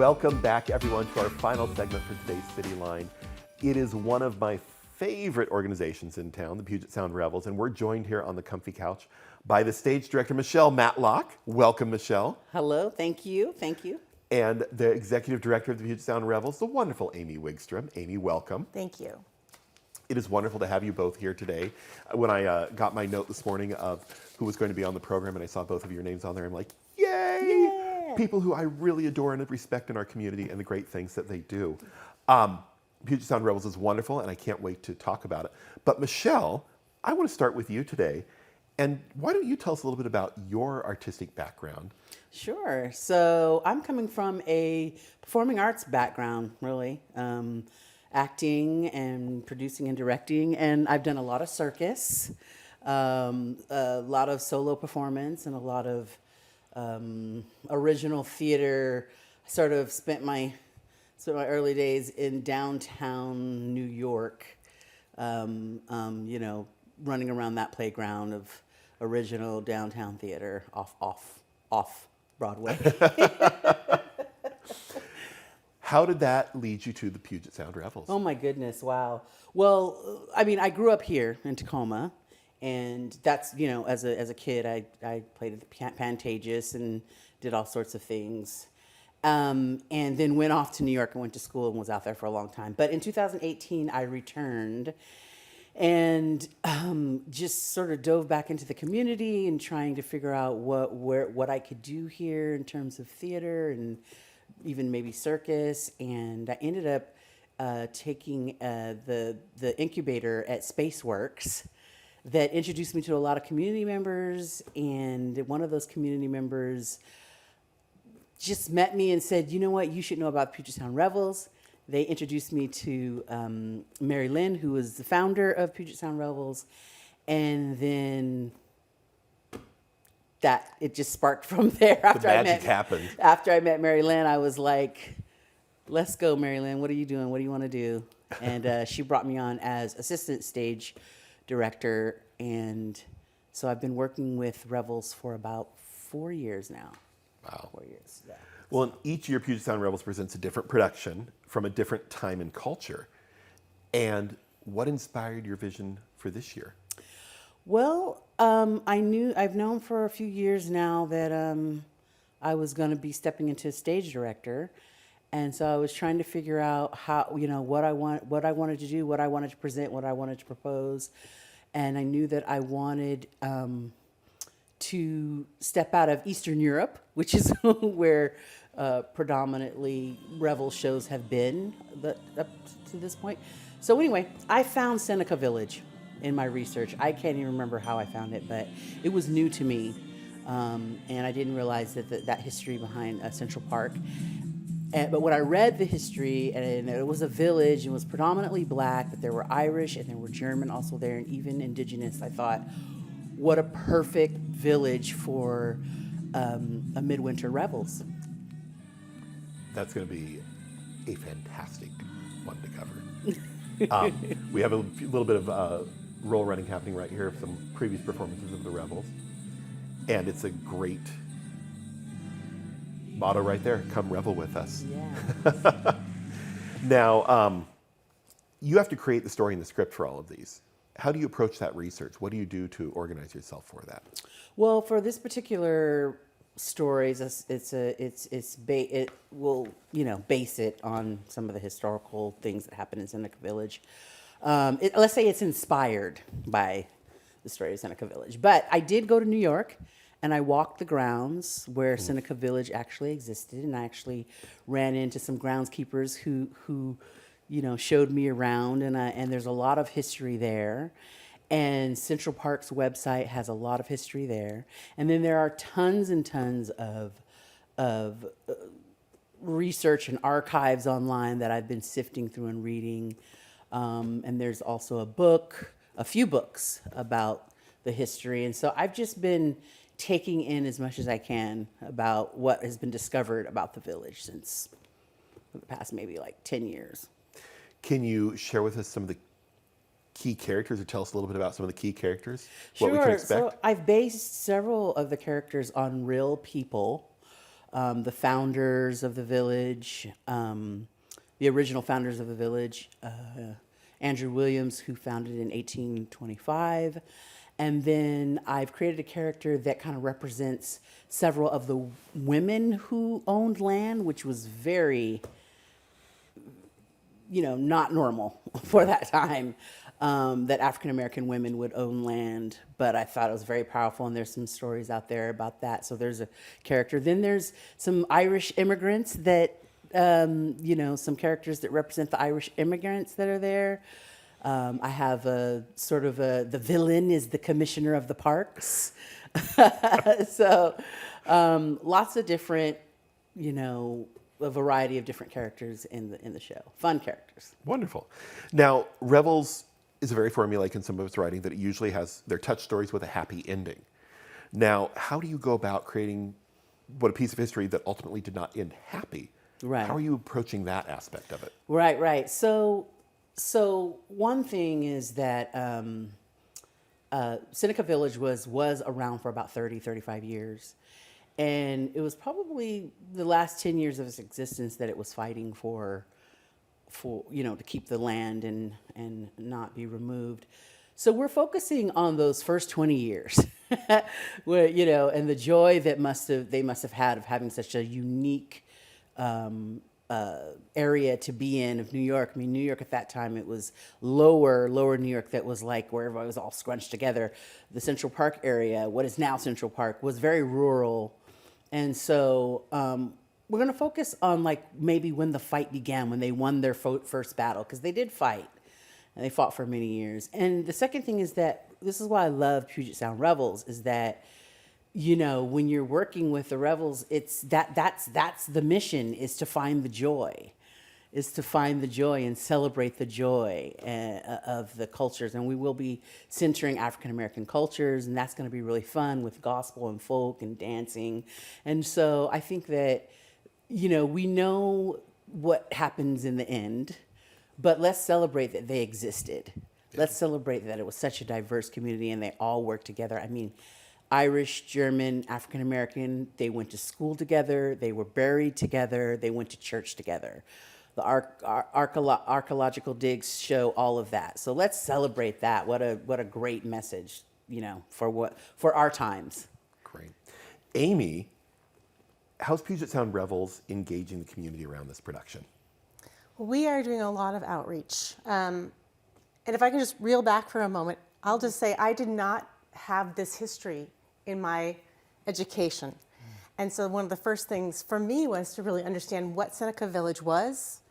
Welcome back, everyone, to our final segment for today's Cityline. It is one of my favorite organizations in town, the Puget Sound Revels, and we're joined here on the comfy couch by the stage director, Michelle Matlock. Welcome, Michelle. Hello, thank you, And the executive director of the Puget Sound Revels, the wonderful Amy Wigstrom. Amy, welcome. Thank you. It is wonderful to have you both here today. When I got my note this morning of who was going to be on the program and I saw both of your names on there, I'm like, yay! Yeah. People who I really adore and respect in our community and the great things that they do. Puget Sound Revels is wonderful and I can't wait to talk about it. But Michelle, I want to start with you today. And why don't you tell us a little bit about your artistic background? Sure. So I'm coming from a performing arts background, really. Acting and producing and directing. And I've done a lot of circus, a lot of solo performance, and a lot of original theater. I sort of spent my early days in downtown New York, running around that playground of original downtown theater off Broadway. How did that lead you to the Puget Sound Revels? Oh my goodness, wow. Well, I mean, I grew up here in Tacoma, and that's, as a kid, I played at the Pantages and did all sorts of things. And then went off to New York and went to school and was out there for a long time. But in 2018, I returned and just sort of dove back into the community and trying to figure out what I could do here in terms of theater and even maybe circus. And I ended up taking the incubator at Spaceworks that introduced me to a lot of community members. And one of those community members just met me and said, you know what, you should know about Puget Sound Revels. They introduced me to Mary Lynn, who was the founder of Puget Sound Revels. And then it just sparked from there. The magic happened. After I met Mary Lynn, I was like, let's go, Mary Lynn. What are you doing? What do you want to do? And she brought me on as assistant stage director. And so I've been working with Revels for about 4 years now. Wow. 4 years, yeah. Well, and each year Puget Sound Revels presents a different production from a different time and culture. And what inspired your vision for this year? Well, I've known for a few years now that I was going to be stepping into stage director. And so I was trying to figure out how, what I wanted to do, what I wanted to present, what I wanted to propose. And I knew that I wanted to step out of Eastern Europe, which is where predominantly Revel shows have been up to this point. So anyway, I found Seneca Village in my research. I can't even remember how I found it, but it was new to me. And I didn't realize that history behind Central Park. But when I read the history, and it was a village, it was predominantly black, but there were Irish and there were German also there, and even indigenous, I thought, what a perfect village for a midwinter Revels. That's going to be a fantastic one to cover. We have a little bit of roll running happening right here of some previous performances of the Revels. And it's a great motto right there, come revel with us. Yeah. Now, you have to create the story and the script for all of these. How do you approach that research? What do you do to organize yourself for that? Well, for this particular stories, it will base it on some of the historical things that happened in Seneca Village. Let's say it's inspired by the story of Seneca Village. But I did go to New York, and I walked the grounds where Seneca Village actually existed, and I actually ran into some groundskeepers who showed me around, and there's a lot of history there. And Central Park's website has a lot of history there. And then there are tons and tons of research and archives online that I've been sifting through and reading. And there's also a few books about the history. And so I've just been taking in as much as I can about what has been discovered about the village since the past maybe like 10 years. Can you share with us some of the key characters, or tell us a little bit about some of the key characters? Sure. What we can expect? So I've based several of the characters on real people. the founders of the village, the original founders of the village, Andrew Williams, who founded in 1825. And then I've created a character that kind of represents several of the women who owned land, which was very, not normal for that time, that African American women would own land. But I thought it was very powerful, and there's some stories out there about that. So there's a character. Then there's some Irish immigrants that, some characters that represent the Irish immigrants that are there. I have the villain is the commissioner of the parks. So lots of different, a variety of different characters in the show. Fun characters. Wonderful. Now, Revels is very formulaic in some of its writing that it usually has their touch stories with a happy ending. Now, how do you go about creating a piece of history that ultimately did not end happy? Right. How are you approaching that aspect of it? Right. So one thing is that Seneca Village was around for about 35 years. And it was probably the last 10 years of its existence that it was fighting for to keep the land and not be removed. So we're focusing on those first 20 years, where, and the joy that they must have had of having such a unique area to be in of New York. I mean, New York at that time, it was lower New York, that was like where everybody was all scrunched together. The Central Park area, what is now Central Park, was very rural. And so we're going to focus on like maybe when the fight began, when they won their first battle, because they did fight, and they fought for many years. And the second thing is that this is why I love Puget Sound Revels, is that when you're working with the Revels, it's that's the mission, is to find the joy, and celebrate the joy of the cultures. And we will be centering African American cultures, and that's going to be really fun with gospel and folk and dancing. And so I think that, we know what happens in the end, but let's celebrate that they existed. Let's celebrate that it was such a diverse community and they all worked together. I mean, Irish, German, African American, they went to school together, they were buried together, they went to church together. The archaeological digs show all of that. So let's celebrate that. What a great message, for our times. Great. Amy, how's Puget Sound Revels engaging the community around this production? We are doing a lot of outreach. And if I can just reel back for a moment, I'll just say I did not have this history in my education. And so one of the first things for me was to really understand what Seneca Village was,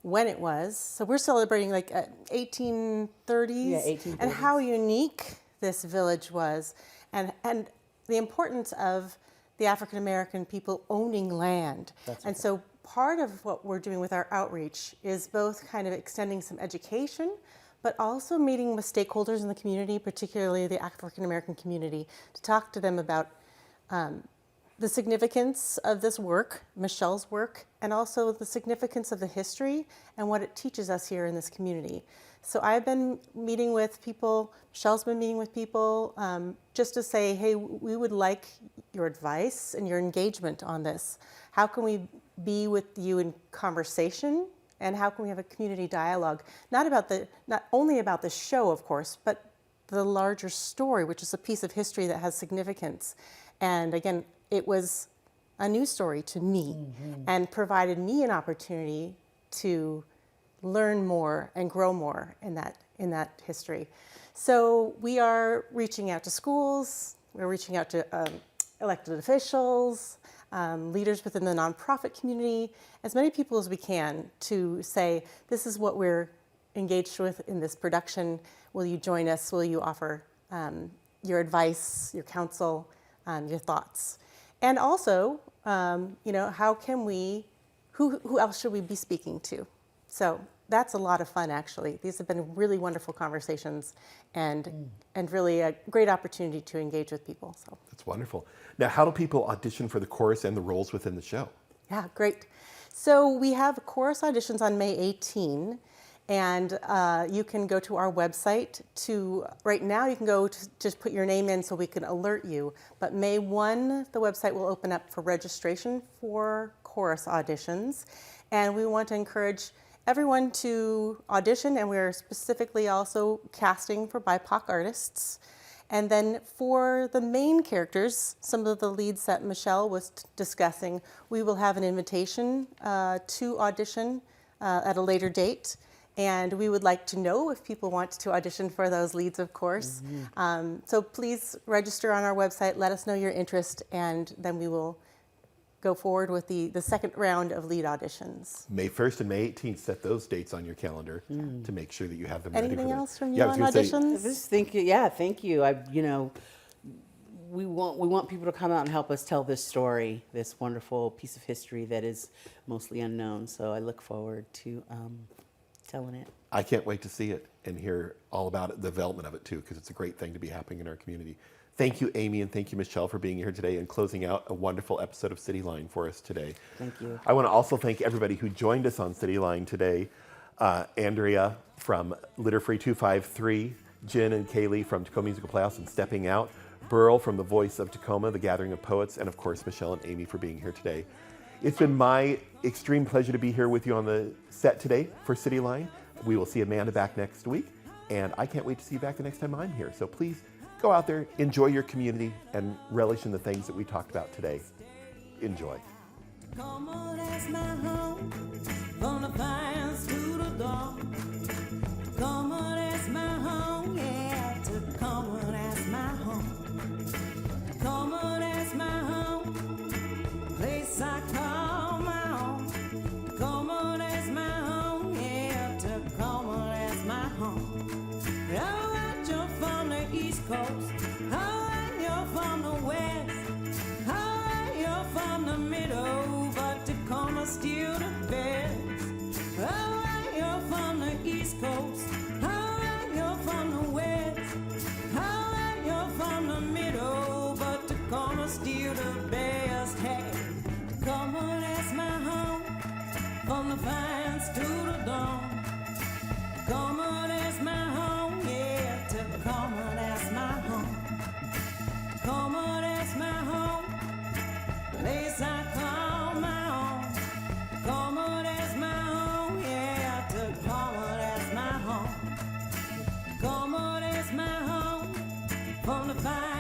when it was. So we're celebrating like 1830s, 1830s. And how unique this village was, and the importance of the African American people owning land. And so part of what we're doing with our outreach is both kind of extending some education, but also meeting with stakeholders in the community, particularly the African American community, to talk to them about the significance of this work, Michelle's work, and also the significance of the history and what it teaches us here in this community. So I've been meeting with people, Michelle's been meeting with people, just to say, hey, we would like your advice and your engagement on this. How can we be with you in conversation? And how can we have a community dialogue, not only about the show, of course, but the larger story, which is a piece of history that has significance. And again, it was a new story to me, and provided me an opportunity to learn more and grow more in that history. So we are reaching out to schools, we're reaching out to elected officials, leaders within the nonprofit community, as many people as we can, to say, this is what we're engaged with in this production. Will you join us? Will you offer your advice, your counsel, your thoughts? And also, how can who else should we be speaking to? So that's a lot of fun, actually. These have been really wonderful conversations, and really a great opportunity to engage with people. So That's wonderful. Now, how do people audition for the chorus and the roles within the show? yeah, great. So we have chorus auditions on May 18, And you can go to our website right now you can go to just put your name in so we can alert you. But May 1, the website will open up for registration for chorus auditions. And we want to encourage everyone to audition, and we're specifically also casting for BIPOC artists. And then for the main characters, some of the leads that Michelle was discussing, we will have an invitation to audition at a later date. And we would like to know if people want to audition for those leads, of course. So please register on our website, let us know your interest, and then we will go forward with the second round of lead auditions. May 1st and May 18th, set those dates on your calendar to make sure that you have them ready for Anything them. else from you Yeah, I was on gonna say, auditions? Just thank you. We want people to come out and help us tell this story, this wonderful piece of history that is mostly unknown. So I look forward to telling it. I can't wait to see it and hear all about it, the development of it too, because it's a great thing to be happening in our community. Thank you, Amy, and thank you, Michelle, for being here today and closing out a wonderful episode of Cityline for us today. Thank you. I want to also thank everybody who joined us on Cityline today. Andrea from Litter Free 253, Jen and Kaylee from Tacoma Musical Playhouse and Stepping Out, Burl from the Voice of Tacoma, The Gathering of Poets, and of course, Michelle and Amy for being here today. It's been my extreme pleasure to be here with you on the set today for Cityline. We will see Amanda back next week, and I can't wait to see you back the next time I'm here. So please go out there, enjoy your community, and relish in the things that we talked about today. Enjoy. Come on, that's my home, from the pines to the dawn. Come on, that's my home, yeah, to come on, that's my home. Come on, that's my home, place I call my own. Come on, that's my home, yeah, to come on, that's my home. All right, you're from the East Coast, all right, you're from the West, all right, you're from the middle, but Tacoma still the best. All right, you're from the East Coast, all right, you're from the West, all right, you're from the middle, but Tacoma still the best. Hey, Tacoma, that's my home, from the pines to the dawn. Tacoma, that's my home, yeah, Tacoma, that's my home. Tacoma, that's my home, place I call my own. Tacoma, that's my home, yeah, Tacoma, that's my home. Tacoma, that's my home, from the fire.